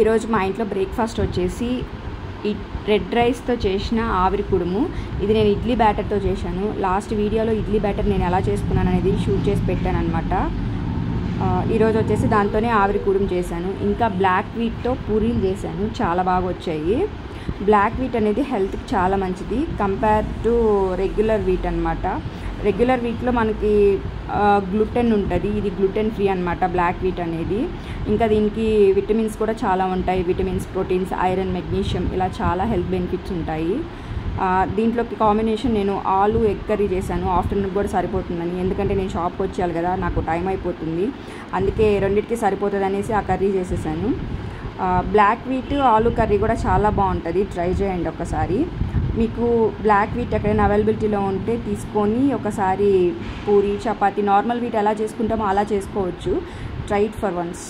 ఈరోజు మా ఇంట్లో బ్రేక్ఫాస్ట్ వచ్చేసి రెడ్ రైస్తో చేసిన ఆవిరి కుడుము. ఇది నేను ఇడ్లీ బ్యాటర్తో చేశాను. లాస్ట్ వీడియోలో ఇడ్లీ బ్యాటర్ నేను ఎలా చేసుకున్నాను అనేది షూట్ చేసి పెట్టాను అనమాట. ఈరోజు వచ్చేసి దాంతోనే ఆవిరి కుడుము చేశాను. ఇంకా బ్లాక్ వీట్తో పూరీలు చేశాను, చాలా బాగా వచ్చాయి. బ్లాక్ వీట్ అనేది హెల్త్కి చాలా మంచిది కంపేర్ టు రెగ్యులర్ వీట్ అనమాట. రెగ్యులర్ వీట్లో మనకి గ్లూటెన్ ఉంటుంది, ఇది గ్లూటెన్ ఫ్రీ అనమాట బ్లాక్ వీట్ అనేది. ఇంకా దీనికి విటమిన్స్ కూడా చాలా ఉంటాయి, విటమిన్స్, ప్రోటీన్స్, ఐరన్, మెగ్నీషియం, ఇలా చాలా హెల్త్ బెనిఫిట్స్ ఉంటాయి. దీంట్లోకి కాంబినేషన్ నేను ఆలు ఎగ్ కర్రీ చేశాను. ఆఫ్టర్నూన్ కూడా సరిపోతుందని, ఎందుకంటే నేను షాప్కి వచ్చేయాలి కదా, నాకు టైం అయిపోతుంది. అందుకే రెండింటికి సరిపోతుంది అనేసి ఆ కర్రీ చేసేసాను. బ్లాక్ వీట్ ఆలు కర్రీ కూడా చాలా బాగుంటుంది, ట్రై చేయండి ఒకసారి. మీకు బ్లాక్ వీట్ ఎక్కడైనా అవైలబిలిటీలో ఉంటే తీసుకొని ఒకసారి పూరి, చపాతి, నార్మల్ వీట్ ఎలా చేసుకుంటామో అలా చేసుకోవచ్చు. Try it for once.